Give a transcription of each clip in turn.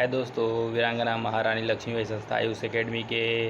हाय दोस्तों, वीरांगना महारानी लक्ष्मीबाई संस्था आयुष एकेडमी के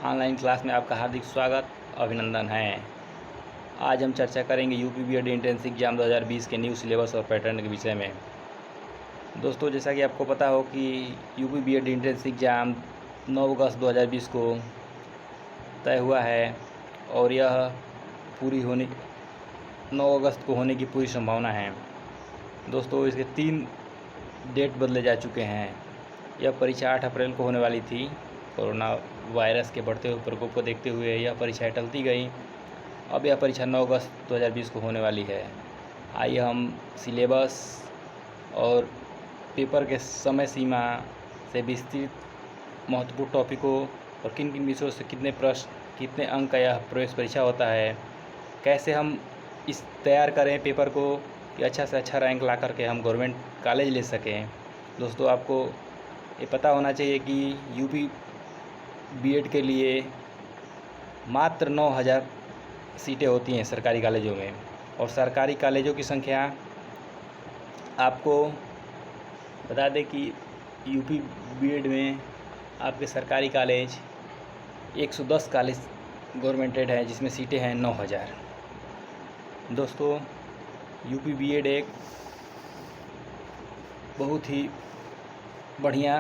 ऑनलाइन क्लास में आपका हार्दिक स्वागत अभिनंदन है। आज हम चर्चा करेंगे यूपी बीएड एंट्रेंस एग्जाम 2020 के न्यू सिलेबस और पैटर्न के विषय में। दोस्तों, जैसा कि आपको पता हो कि यूपी बीएड एंट्रेंस एग्ज़ाम 9 अगस्त 2020 को तय हुआ है और यह पूरी होने 9 अगस्त को होने की पूरी संभावना है। दोस्तों, इसके 3 डेट बदले जा चुके हैं। यह परीक्षा 8 अप्रैल को होने वाली थी। कोरोना वायरस के बढ़ते हुए प्रकोप को देखते हुए यह परीक्षा टलती गई। अब यह परीक्षा 9 अगस्त 2020 को होने वाली है। आइए हम सिलेबस और पेपर के समय सीमा से विस्तृत महत्वपूर्ण टॉपिकों और किन किन विषयों से कितने प्रश्न, कितने अंक का यह प्रवेश परीक्षा होता है, कैसे हम इस तैयार करें पेपर को कि अच्छा से अच्छा रैंक ला करके हम गवर्नमेंट कॉलेज ले सकें। दोस्तों, आपको ये पता होना चाहिए कि यूपी बीएड के लिए मात्र 9000 सीटें होती हैं सरकारी कॉलेजों में, और सरकारी कॉलेजों की संख्या आपको बता दें कि यूपी बीएड में आपके सरकारी कॉलेज 110 कॉलेज गवर्नमेंटेड हैं, जिसमें सीटें हैं 9000। दोस्तों, यूपी बीएड एक बहुत ही बढ़िया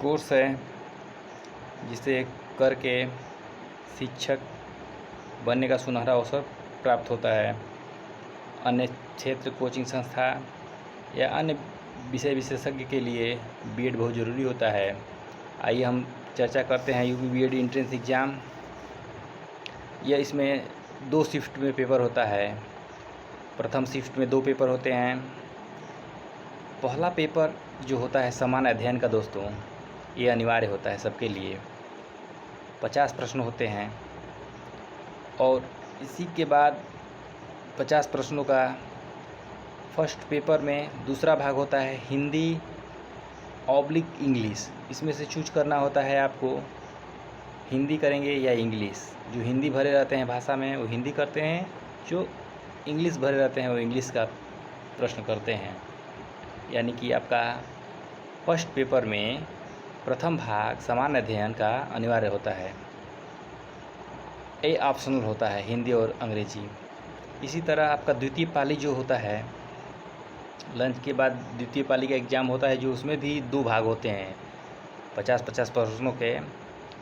कोर्स है, जिसे करके शिक्षक बनने का सुनहरा अवसर प्राप्त होता है। अन्य क्षेत्र, कोचिंग संस्था या अन्य विषय विशेषज्ञ के लिए बीएड बहुत ज़रूरी होता है। आइए हम चर्चा करते हैं यूपी बीएड एंट्रेंस एग्ज़ाम। इसमें 2 शिफ्ट में पेपर होता है। प्रथम शिफ्ट में 2 पेपर होते हैं। पहला पेपर जो होता है सामान्य अध्ययन का, दोस्तों, ये अनिवार्य होता है सबके लिए। 50 प्रश्न होते हैं और इसी के बाद 50 प्रश्नों का फर्स्ट पेपर में दूसरा भाग होता है हिंदी ऑब्लिक इंग्लिश। इसमें से चूज करना होता है आपको, हिंदी करेंगे या इंग्लिश। जो हिंदी भरे रहते हैं भाषा में वो हिंदी करते हैं, जो इंग्लिश भरे रहते हैं वो इंग्लिश का प्रश्न करते हैं। यानी कि आपका फर्स्ट पेपर में प्रथम भाग सामान्य अध्ययन का अनिवार्य होता है, ये ऑप्शनल होता है, हिंदी और अंग्रेजी। इसी तरह आपका द्वितीय पाली जो होता है, लंच के बाद द्वितीय पाली का एग्ज़ाम होता है, जो उसमें भी 2 भाग होते हैं 50-50 प्रश्नों के।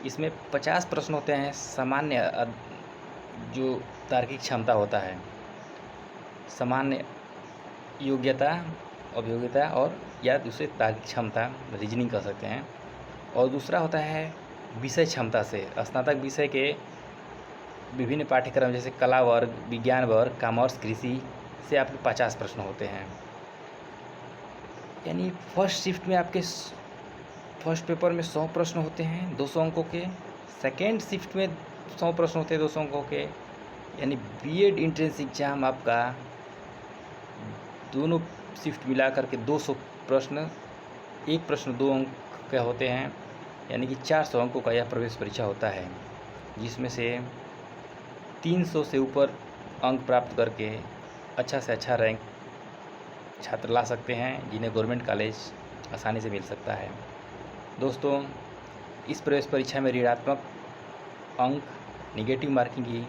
इसमें 50 प्रश्न होते हैं सामान्य, जो तार्किक क्षमता होता है, सामान्य योग्यता, अभियोग्यता और या दूसरे तार्किक क्षमता, रीजनिंग कर सकते हैं। और दूसरा होता है विषय क्षमता से, स्नातक विषय के विभिन्न पाठ्यक्रम जैसे कला वर्ग, विज्ञान वर्ग, कॉमर्स, कृषि से आपके 50 प्रश्न होते हैं। यानी फर्स्ट शिफ्ट में आपके फर्स्ट पेपर में 100 प्रश्न होते हैं 200 अंकों के। सेकेंड शिफ्ट में 100 प्रश्न होते हैं 200 अंकों के। यानी बीएड एंट्रेंस एग्ज़ाम आपका दोनों शिफ्ट मिला करके 200 प्रश्न, एक प्रश्न 2 अंक के होते हैं। यानी कि 400 अंकों का यह प्रवेश परीक्षा होता है, जिसमें से 300 से ऊपर अंक प्राप्त करके अच्छा से अच्छा रैंक छात्र ला सकते हैं, जिन्हें गवर्नमेंट कॉलेज आसानी से मिल सकता है। दोस्तों, इस प्रवेश परीक्षा में ऋणात्मक अंक, निगेटिव मार्किंग की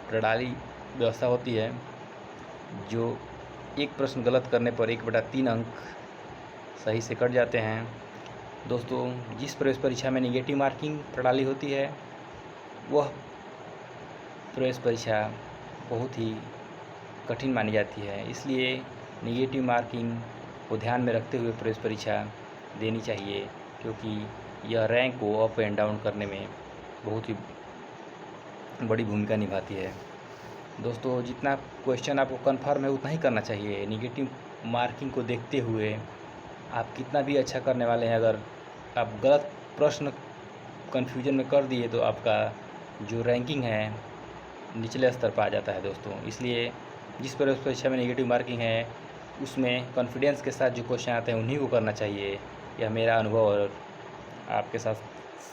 प्रणाली व्यवस्था होती है, जो एक प्रश्न गलत करने पर 1/3 अंक सही से कट जाते हैं। दोस्तों, जिस प्रवेश परीक्षा में निगेटिव मार्किंग प्रणाली होती है, वह प्रवेश परीक्षा बहुत ही कठिन मानी जाती है। इसलिए निगेटिव मार्किंग को ध्यान में रखते हुए प्रवेश परीक्षा देनी चाहिए, क्योंकि यह रैंक को अप एंड डाउन करने में बहुत ही बड़ी भूमिका निभाती है। दोस्तों, जितना क्वेश्चन आपको कन्फर्म है उतना ही करना चाहिए। निगेटिव मार्किंग को देखते हुए आप कितना भी अच्छा करने वाले हैं, अगर आप गलत प्रश्न कन्फ्यूजन में कर दिए तो आपका जो रैंकिंग है निचले स्तर पर आ जाता है। दोस्तों, इसलिए जिस प्रवेश परीक्षा में निगेटिव मार्किंग है उसमें कॉन्फिडेंस के साथ जो क्वेश्चन आते हैं उन्हीं को करना चाहिए। यह मेरा अनुभव और आपके साथ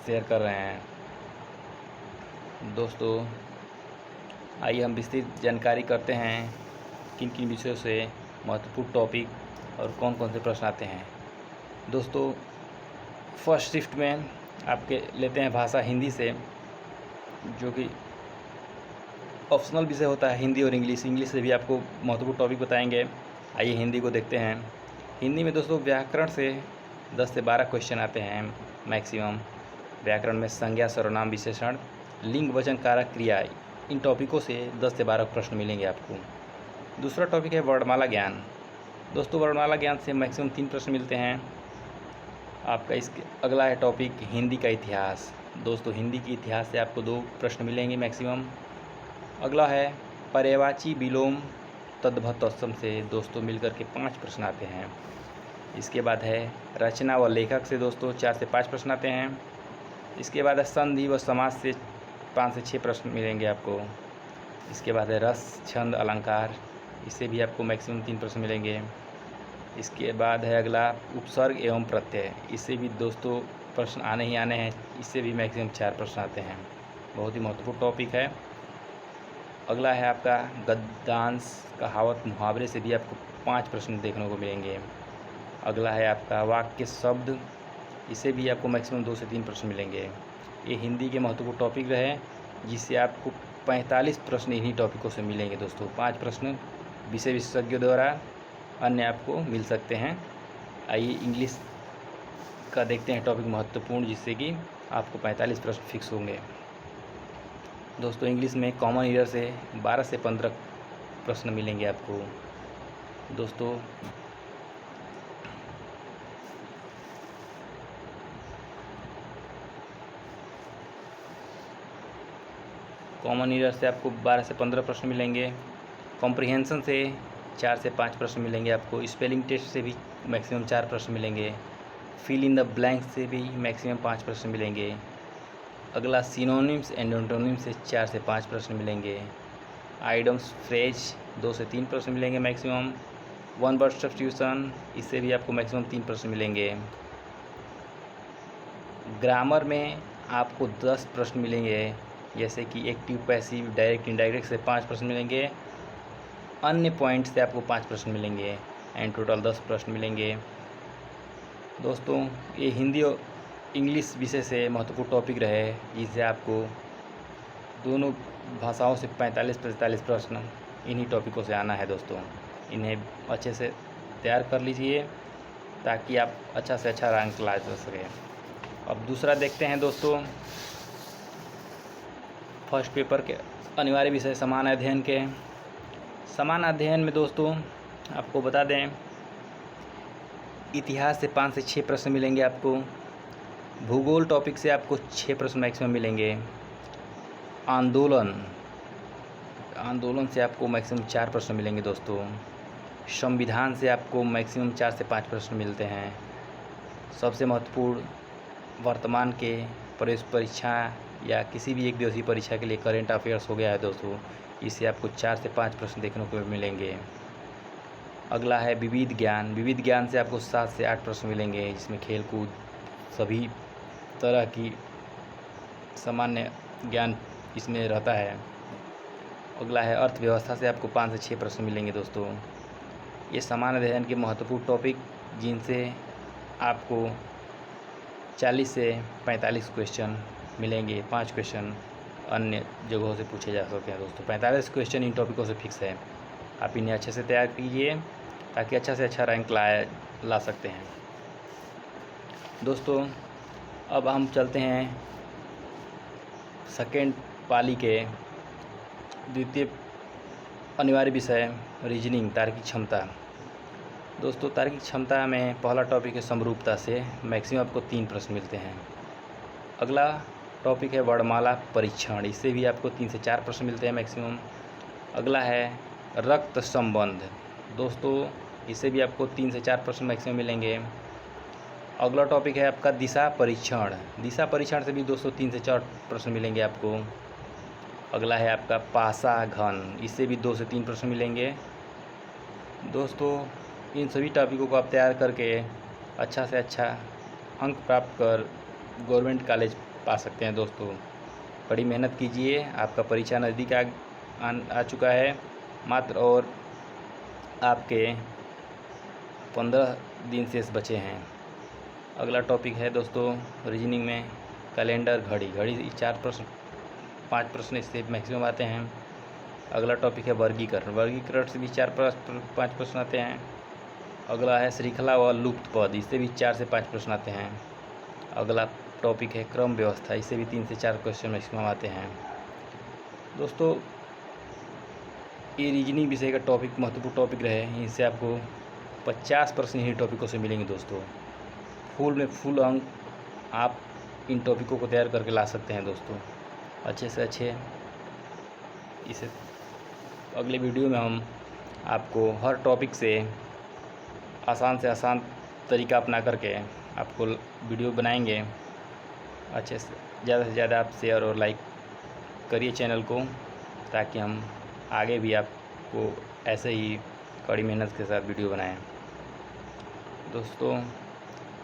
शेयर कर रहे हैं। दोस्तों, आइए हम विस्तृत जानकारी करते हैं किन किन विषयों से महत्वपूर्ण टॉपिक और कौन कौन से प्रश्न आते हैं। दोस्तों फर्स्ट शिफ्ट में आपके लेते हैं भाषा हिंदी से, जो कि ऑप्शनल विषय होता है, हिंदी और इंग्लिश। इंग्लिश से भी आपको महत्वपूर्ण टॉपिक बताएंगे। आइए हिंदी को देखते हैं। हिंदी में दोस्तों व्याकरण से 10 से 12 क्वेश्चन आते हैं मैक्सिमम। व्याकरण में संज्ञा, सर्वनाम, विशेषण, लिंग, वचन, कारक, क्रिया, इन टॉपिकों से 10 से 12 प्रश्न मिलेंगे आपको। दूसरा टॉपिक है वर्णमाला ज्ञान। दोस्तों वर्णमाला ज्ञान से मैक्सिमम 3 प्रश्न मिलते हैं आपका। इसके अगला है टॉपिक हिंदी का इतिहास। दोस्तों हिंदी के इतिहास से आपको 2 प्रश्न मिलेंगे मैक्सिमम। अगला है पर्यायवाची, विलोम, तद्भव, तत्सम से दोस्तों मिलकर के 5 प्रश्न आते हैं। इसके बाद है रचना व लेखक से दोस्तों 4 से 5 प्रश्न आते हैं। इसके बाद है संधि व समास से 5 से 6 प्रश्न मिलेंगे आपको। इसके बाद है रस, छंद, अलंकार, इससे भी आपको मैक्सिमम 3 प्रश्न मिलेंगे। इसके बाद है अगला उपसर्ग एवं प्रत्यय, इससे भी दोस्तों प्रश्न आने ही आने हैं। इससे भी मैक्सिमम 4 प्रश्न आते हैं। बहुत ही महत्वपूर्ण टॉपिक है। अगला है आपका गद्यांश, कहावत, मुहावरे से भी आपको 5 प्रश्न देखने को मिलेंगे। अगला है आपका वाक्य शब्द, इससे भी आपको मैक्सिमम 2 से 3 प्रश्न मिलेंगे। ये हिंदी के महत्वपूर्ण टॉपिक रहे, जिससे आपको 45 प्रश्न इन्हीं टॉपिकों से मिलेंगे दोस्तों। 5 प्रश्न विषय विशेषज्ञों द्वारा, अन्य आपको मिल सकते हैं। आइए इंग्लिश का देखते हैं टॉपिक महत्वपूर्ण, जिससे कि आपको 45 प्रश्न फिक्स होंगे। दोस्तों इंग्लिश में कॉमन ईयर से 12 से 15 प्रश्न मिलेंगे आपको। दोस्तों कॉमन ईयर से आपको 12 से 15 प्रश्न मिलेंगे। कॉम्प्रिहेंशन से 4 से 5 प्रश्न मिलेंगे आपको। स्पेलिंग टेस्ट से भी मैक्सिमम 4 प्रश्न मिलेंगे। फिल इन द ब्लैंक से भी मैक्सिमम 5 प्रश्न मिलेंगे। अगला सिनोनिम्स एंड एंटोनिम्स से 4 से 5 प्रश्न मिलेंगे। आइडम्स, फ्रेज 2 से 3 प्रश्न मिलेंगे मैक्सिमम। वन वर्ड सब्स्टिट्यूशन, इससे भी आपको मैक्सिमम 3 प्रश्न मिलेंगे। ग्रामर में आपको 10 प्रश्न मिलेंगे, जैसे कि एक्टिव, पैसिव, डायरेक्ट, इनडायरेक्ट से 5 प्रश्न मिलेंगे। अन्य पॉइंट से आपको 5 प्रश्न मिलेंगे, एंड टोटल 10 प्रश्न मिलेंगे। दोस्तों ये हिंदी और इंग्लिश विषय से महत्वपूर्ण टॉपिक रहे, जिससे आपको दोनों भाषाओं से 45-45 प्रश्न इन्हीं टॉपिकों से आना है दोस्तों। इन्हें अच्छे से तैयार कर लीजिए, ताकि आप अच्छा से अच्छा रैंक ला सकें। अब दूसरा देखते हैं दोस्तों, फर्स्ट पेपर के अनिवार्य विषय समान अध्ययन के। समान अध्ययन में दोस्तों आपको बता दें, इतिहास से 5 से 6 प्रश्न मिलेंगे आपको। भूगोल टॉपिक से आपको 6 प्रश्न मैक्सिमम मिलेंगे। आंदोलन से आपको मैक्सिमम 4 प्रश्न मिलेंगे दोस्तों। संविधान से आपको मैक्सिमम 4 से 5 प्रश्न मिलते हैं। सबसे महत्वपूर्ण वर्तमान के प्रवेश परीक्षा या किसी भी एक दिवसीय परीक्षा के लिए करेंट अफेयर्स हो गया है दोस्तों, इससे आपको 4 से 5 प्रश्न देखने को मिलेंगे। अगला है विविध ज्ञान। विविध ज्ञान से आपको 7 से 8 प्रश्न मिलेंगे, जिसमें खेल कूद सभी तरह की सामान्य ज्ञान इसमें रहता है। अगला है अर्थव्यवस्था से आपको 5 से 6 प्रश्न मिलेंगे दोस्तों। ये सामान्य अध्ययन के महत्वपूर्ण टॉपिक, जिनसे आपको 40 से 45 क्वेश्चन मिलेंगे। 5 क्वेश्चन अन्य जगहों से पूछे जा सकते हैं दोस्तों। 45 क्वेश्चन इन टॉपिकों से फिक्स है। आप इन्हें अच्छे से तैयार कीजिए, ताकि अच्छा से अच्छा रैंक ला सकते हैं दोस्तों। अब हम चलते हैं सेकेंड पाली के द्वितीय अनिवार्य विषय रीजनिंग, तार्किक क्षमता। दोस्तों तार्किक क्षमता में पहला टॉपिक है समरूपता, से मैक्सिमम आपको 3 प्रश्न मिलते हैं। अगला टॉपिक है वर्णमाला परीक्षण, इससे भी आपको 3 से 4 प्रश्न मिलते हैं मैक्सिमम। अगला है रक्त संबंध, दोस्तों इससे भी आपको 3 से 4 प्रश्न मैक्सिमम मिलेंगे। अगला टॉपिक है आपका दिशा परीक्षण। दिशा परीक्षण से भी दोस्तों 3 से 4 प्रश्न मिलेंगे आपको। अगला है आपका पासा घन, इससे भी 2 से 3 प्रश्न मिलेंगे। दोस्तों इन सभी टॉपिकों को आप तैयार करके अच्छा से अच्छा अंक प्राप्त कर गवर्नमेंट कॉलेज पा सकते हैं दोस्तों। बड़ी मेहनत कीजिए, आपका परीक्षा नज़दीक आ चुका है। मात्र और आपके 15 दिन शेष बचे हैं। अगला टॉपिक है दोस्तों रीजनिंग में कैलेंडर, घड़ी 5 प्रश्न इससे मैक्सिमम आते हैं। अगला टॉपिक है वर्गीकरण से भी 4-5 प्रश्न आते हैं। अगला है श्रृंखला व लुप्त पद, इससे भी 4 से 5 प्रश्न आते हैं। अगला टॉपिक है क्रम व्यवस्था, इससे भी 3 से 4 क्वेश्चन मैक्सिमम आते हैं। दोस्तों ये रीजनिंग विषय का टॉपिक महत्वपूर्ण टॉपिक रहे, इससे आपको 50 प्रश्न इन्हीं टॉपिकों से मिलेंगे दोस्तों। फुल अंक आप इन टॉपिकों को तैयार करके ला सकते हैं दोस्तों, अच्छे से अच्छे। इसे अगले वीडियो में हम आपको हर टॉपिक से आसान तरीका अपना करके आपको वीडियो बनाएंगे। अच्छे से ज़्यादा आप शेयर और लाइक करिए चैनल को, ताकि हम आगे भी आपको ऐसे ही कड़ी मेहनत के साथ वीडियो बनाएं। दोस्तों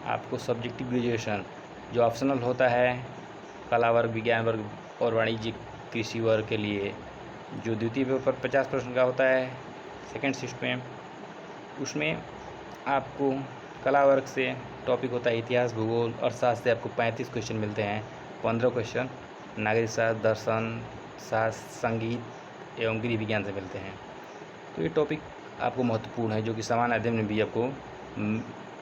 आपको सब्जेक्टिव ग्रेजुएशन जो ऑप्शनल होता है कला वर्ग, विज्ञान वर्ग और वाणिज्य कृषि वर्ग के लिए, जो द्वितीय पेपर 50 प्रश्न का होता है सेकेंड शिफ्ट में, उसमें आपको कला वर्ग से टॉपिक होता है इतिहास, भूगोल, अर्थशास्त्र से आपको 35 क्वेश्चन मिलते हैं। 15 क्वेश्चन नागरिक शास्त्र, दर्शन शास्त्र, संगीत एवं गृह विज्ञान से मिलते हैं। तो ये टॉपिक आपको महत्वपूर्ण है, जो कि सामान्य अध्ययन में भी आपको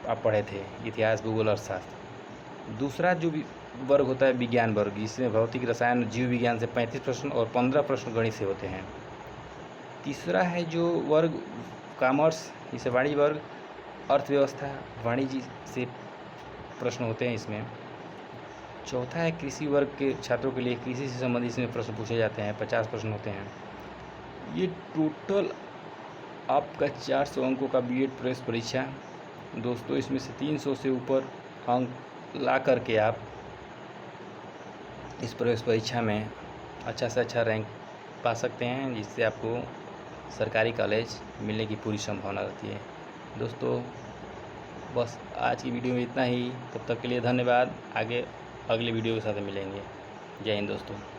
आप पढ़े थे, इतिहास, भूगोल, अर्थशास्त्र। दूसरा जो वर्ग होता है विज्ञान वर्ग, जिसमें भौतिक, रसायन, जीव विज्ञान से 35 प्रश्न और 15 प्रश्न गणित से होते हैं। तीसरा है जो वर्ग कॉमर्स, जिसे वाणिज्य वर्ग, अर्थव्यवस्था, वाणिज्य से प्रश्न होते हैं इसमें। चौथा है कृषि वर्ग के छात्रों के लिए कृषि से संबंधित इसमें प्रश्न पूछे जाते हैं, 50 प्रश्न होते हैं। ये टोटल आपका 400 अंकों का बीएड प्रवेश परीक्षा दोस्तों, इसमें से 300 से ऊपर अंक ला करके आप इस प्रवेश परीक्षा में अच्छा से अच्छा रैंक पा सकते हैं, जिससे आपको सरकारी कॉलेज मिलने की पूरी संभावना रहती है। दोस्तों बस आज की वीडियो में इतना ही, तब तक के लिए धन्यवाद। आगे अगले वीडियो के साथ मिलेंगे। जय हिंद दोस्तों।